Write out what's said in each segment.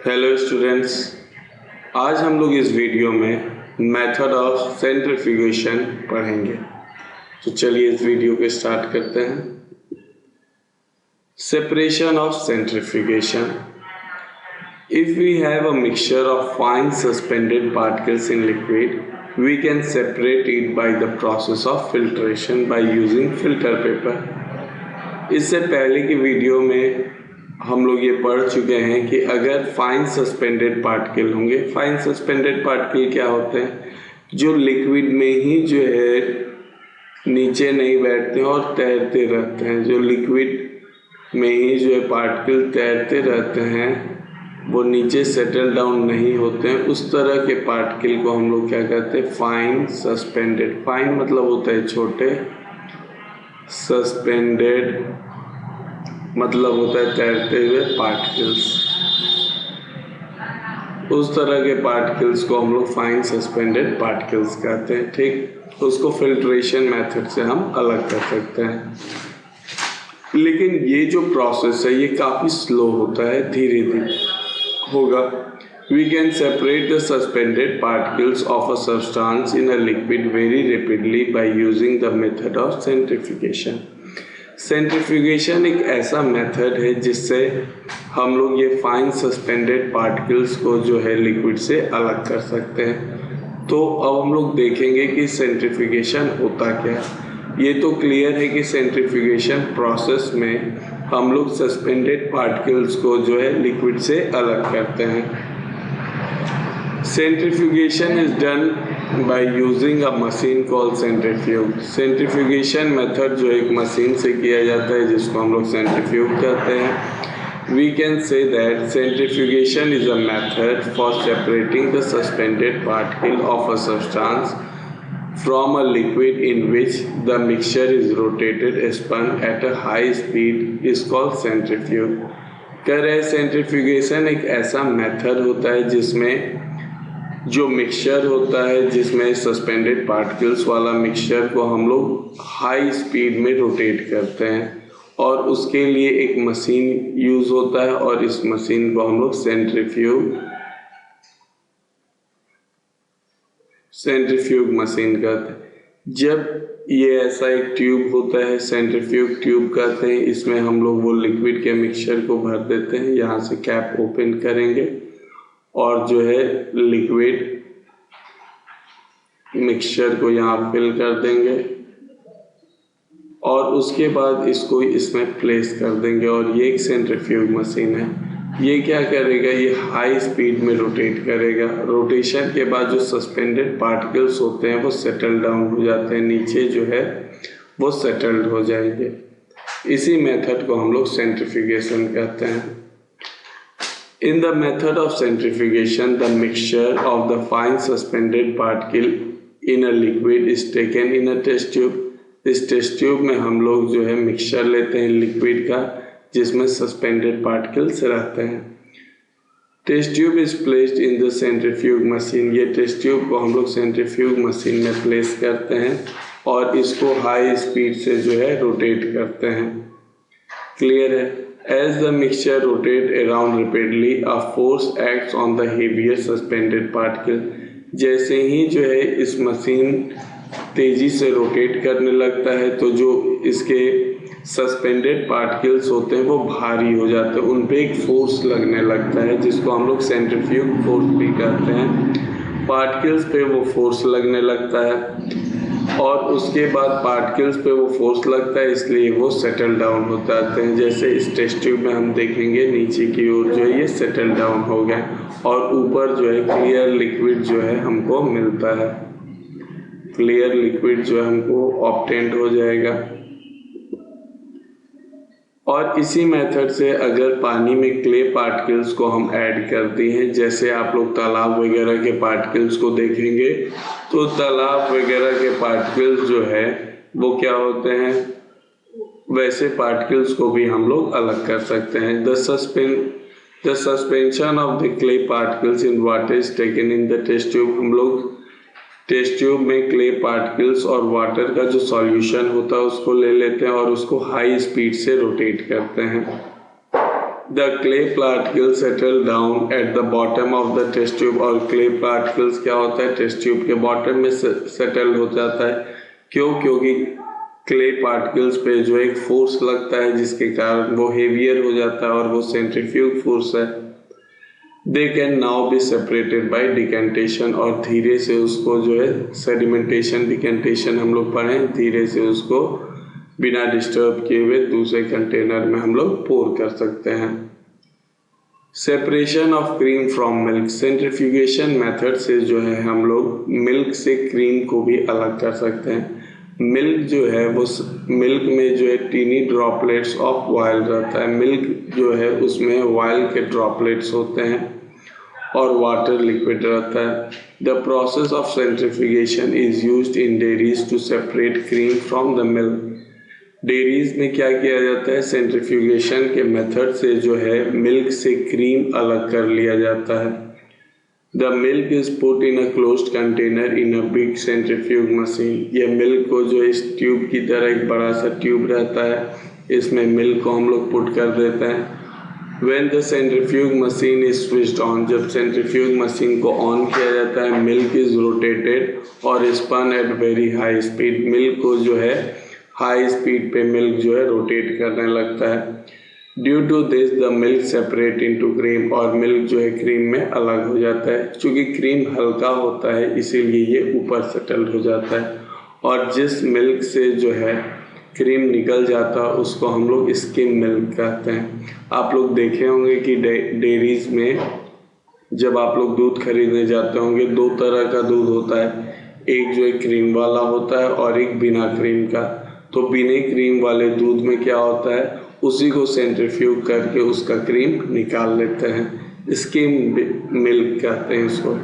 Hello students, आज हम लोग इस वीडियो में मेथड ऑफ सेंट्रीफ्यूगेशन पढ़ेंगे। तो चलिए इस वीडियो को स्टार्ट करते हैं। Separation of centrifugation. If we have a mixture of fine suspended particles in liquid, we can separate it by the process of filtration by using filter paper। इससे पहले की वीडियो में हम लोग ये पढ़ चुके हैं कि अगर फाइन सस्पेंडेड पार्टिकल होंगे, फाइन सस्पेंडेड पार्टिकल क्या होते हैं, जो लिक्विड में ही जो है नीचे नहीं बैठते हैं और तैरते रहते हैं। जो लिक्विड में ही जो है पार्टिकल तैरते रहते हैं, वो नीचे सेटल डाउन नहीं होते हैं, उस तरह के पार्टिकल को हम लोग क्या कहते हैं, फाइन सस्पेंडेड। फाइन मतलब होता है छोटे, सस्पेंडेड मतलब होता है तैरते हुए पार्टिकल्स। उस तरह के पार्टिकल्स को हम लोग फाइन सस्पेंडेड पार्टिकल्स कहते हैं। ठीक, उसको फिल्ट्रेशन मेथड से हम अलग कर सकते हैं। लेकिन ये जो प्रोसेस है ये काफ़ी स्लो होता है, धीरे धीरे होगा। We can separate the suspended particles of a substance in a liquid very rapidly by using the method of centrifugation। Centrifugation एक ऐसा मेथड है जिससे हम लोग ये फाइन सस्पेंडेड पार्टिकल्स को जो है लिक्विड से अलग कर सकते हैं। तो अब हम लोग देखेंगे कि सेंट्रीफ्यूगेशन होता क्या है। ये तो क्लियर है कि सेंट्रीफ्यूगेशन प्रोसेस में हम लोग सस्पेंडेड पार्टिकल्स को जो है लिक्विड से अलग करते हैं। Centrifugation is done by using a machine called centrifuge। Centrifugation method जो एक मशीन से किया जाता है जिसको हम लोग सेंट्रीफ्यूग कहते हैं। We can say that centrifugation is a method for separating the suspended particle of a substance from a liquid in which the mixture is rotated spun at a high speed is called centrifuge। कह रहे centrifugation एक ऐसा method होता है जिसमें जो mixture होता है, जिसमें सस्पेंडेड पार्टिकल्स वाला मिक्सचर को हम लोग हाई स्पीड में रोटेट करते हैं और उसके लिए एक मशीन यूज़ होता है और इस मशीन को हम लोग सेंट्रीफ्यूग मशीन कहते हैं। जब ये ऐसा एक ट्यूब होता है, सेंट्रीफ्यूग ट्यूब कहते हैं, इसमें हम लोग वो लिक्विड के मिक्सचर को भर देते हैं। यहाँ से कैप ओपन करेंगे और जो है लिक्विड मिक्सचर को यहाँ फिल कर देंगे और उसके बाद इसको इसमें प्लेस कर देंगे। और ये एक सेंट्रीफ्यूग मशीन है। ये क्या करेगा, ये हाई स्पीड में रोटेट करेगा। रोटेशन के बाद जो सस्पेंडेड पार्टिकल्स होते हैं वो सेटल डाउन हो जाते हैं, नीचे जो है वो सेटल्ड हो जाएंगे। इसी मेथड को हम लोग सेंट्रीफ्यूगेशन कहते हैं। In the method of centrifugation, the mixture of the fine suspended particle in a liquid is taken in a test tube। इस टेस्ट ट्यूब में हम लोग जो है मिक्सचर लेते हैं लिक्विड का जिसमें सस्पेंडेड पार्टिकल्स रहते हैं। Test tube is placed in the centrifuge machine. ये टेस्ट ट्यूब को हम लोग सेंट्रीफ्यूग मशीन में प्लेस करते हैं और इसको हाई स्पीड से जो है रोटेट करते हैं। क्लियर है। As the mixture rotates around rapidly, a force acts on the heavier suspended particle। जैसे ही जो है इस मशीन तेजी से रोटेट करने लगता है तो जो इसके सस्पेंडेड पार्टिकल्स होते हैं वो भारी हो जाते हैं, उन पे एक फोर्स लगने लगता है जिसको हम लोग सेंट्रीफ्यूग फोर्स भी कहते हैं। पार्टिकल्स पे वो फोर्स लगने लगता है और उसके बाद पार्टिकल्स पे वो फोर्स लगता है, इसलिए वो सेटल डाउन हो जाते हैं। जैसे इस टेस्ट ट्यूब में हम देखेंगे नीचे की ओर जो है ये सेटल डाउन हो गए और ऊपर जो है क्लियर लिक्विड जो है हमको मिलता है। क्लियर लिक्विड जो है हमको ऑब्टेन्ड हो जाएगा। और इसी मेथड से अगर पानी में क्ले पार्टिकल्स को हम ऐड करते हैं, जैसे आप लोग तालाब वगैरह के पार्टिकल्स को देखेंगे तो तालाब वगैरह के पार्टिकल्स जो है वो क्या होते हैं, वैसे पार्टिकल्स को भी हम लोग अलग कर सकते हैं। The suspension of the clay particles in water is taken in the test tube. हम लोग टेस्ट ट्यूब में क्ले पार्टिकल्स और वाटर का जो सॉल्यूशन होता है उसको ले लेते हैं और उसको हाई स्पीड से रोटेट करते हैं। The clay particles settle down at the bottom of the test tube। और clay particles क्या होता है, टेस्ट ट्यूब के बॉटम में सेटल हो जाता है। क्यों? क्योंकि clay particles पे जो एक फोर्स लगता है जिसके कारण वो हेवियर हो जाता है और वो सेंट्रीफ्यूग फोर्स है। They can now be separated by decantation। और धीरे से उसको जो है सेडिमेंटेशन, डिकेंटेशन हम लोग पढ़े, धीरे से उसको बिना डिस्टर्ब किए हुए दूसरे कंटेनर में हम लोग पोर कर सकते हैं। Separation of cream from milk. Centrifugation method से जो है हम लोग मिल्क से क्रीम को भी अलग कर सकते हैं। मिल्क जो है वो मिल्क में जो है टीनी ड्रॉपलेट्स ऑफ ऑयल रहता है। मिल्क जो है उसमें ऑयल के ड्रॉपलेट्स होते हैं और वाटर लिक्विड रहता है। The process of centrifugation is used in dairies to separate cream from the milk. Dairies में क्या किया जाता है, सेंट्रीफ्यूगेशन के मेथड से जो है मिल्क से क्रीम अलग कर लिया जाता है। The milk is put in a closed container in a big centrifuge machine. ये मिल्क को जो इस ट्यूब की तरह एक बड़ा सा ट्यूब रहता है, इसमें मिल्क को हम लोग पुट कर देते हैं। When the centrifuge machine is switched on, जब सेंट्रीफ्यूग मशीन को ऑन किया जाता है, मिल्क इज रोटेटेड और spun at very high speed. Milk को जो है हाई स्पीड पे मिल्क जो है रोटेट करने लगता है। Due to this the milk separate into cream. और मिल्क जो है क्रीम में अलग हो जाता है। चूँकि क्रीम हल्का होता है इसीलिए ये ऊपर सेटल हो जाता है। और जिस मिल्क से जो है क्रीम निकल जाता है उसको हम लोग स्किम मिल्क कहते हैं। आप लोग देखे होंगे कि डेयरीज में जब आप लोग दूध खरीदने जाते होंगे, दो तरह का दूध होता है, एक जो है क्रीम वाला होता है और एक बिना क्रीम का। तो बिना क्रीम वाले दूध में क्या होता है, उसी को सेंट्रीफ्यूग करके उसका क्रीम निकाल लेते हैं, स्किम मिल्क कहते हैं इसको।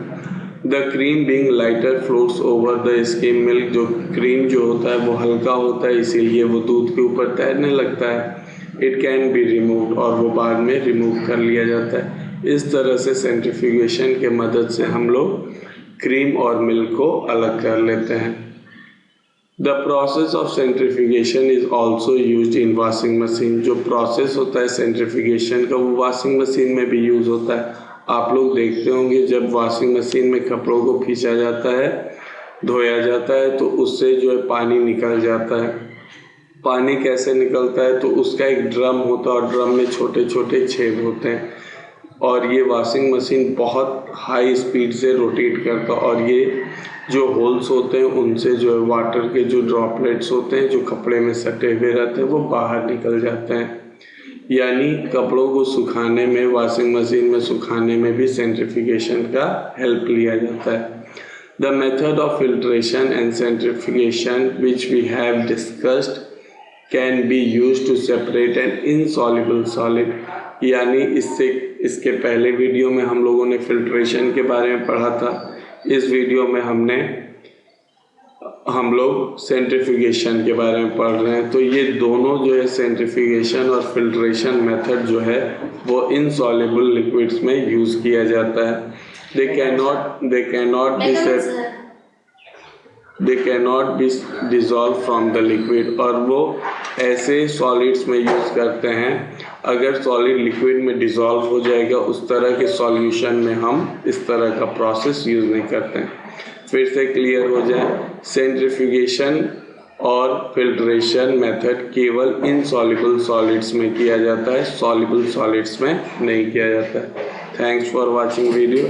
The cream being lighter floats over the skim milk. जो क्रीम जो होता है वो हल्का होता है इसीलिए वो दूध के ऊपर तैरने लगता है। It can be removed. और वो बाद में रिमूव कर लिया जाता है। इस तरह से सेंट्रीफ्यूगेशन के मदद से हम लोग क्रीम और मिल्क को अलग कर लेते हैं। The process of centrifugation is also use in washing machine. जो प्रोसेस होता है सेंट्रीफ्यूगेशन का वो वॉशिंग मशीन में भी यूज होता है। आप लोग देखते होंगे जब वॉशिंग मशीन में कपड़ों को खींचा जाता है, धोया जाता है, तो उससे जो है पानी निकल जाता है। पानी कैसे निकलता है, तो उसका एक ड्रम होता है और ड्रम में छोटे छोटे छेद होते हैं और ये वॉशिंग मशीन बहुत हाई स्पीड से रोटेट करता है और ये जो होल्स होते हैं उनसे जो है वाटर के जो ड्रॉपलेट्स होते हैं जो कपड़े में सटे हुए रहते हैं वो बाहर निकल जाते हैं। यानी कपड़ों को सुखाने में, वॉशिंग मशीन में सुखाने में भी सेंट्रीफ्यूगेशन का हेल्प लिया जाता है। The method of filtration and centrifugation which we have discussed can be use to separate an insoluble solid. यानी इसके पहले वीडियो में हम लोगों ने फिल्ट्रेशन के बारे में पढ़ा था। इस वीडियो में हम लोग सेंट्रीफ्यूगेशन के बारे में पढ़ रहे हैं। तो ये दोनों जो है सेंट्रीफ्यूगेशन और फिल्ट्रेशन मेथड जो है वो इनसॉल्युबल लिक्विड्स में यूज किया जाता है। They cannot be dissolve from the liquid. और वो ऐसे सॉलिड्स में यूज करते हैं, अगर सॉलिड लिक्विड में डिजॉल्व हो जाएगा उस तरह के सॉल्यूशन में हम इस तरह का प्रोसेस यूज नहीं करते हैं। फिर से क्लियर हो जाए, सेंट्रीफ्यूगेशन और फिल्ट्रेशन मेथड केवल इनसॉल्युबल सॉलिड्स में किया जाता है, सॉल्युबल सॉलिड्स में नहीं किया जाता है। Thanks for watching video.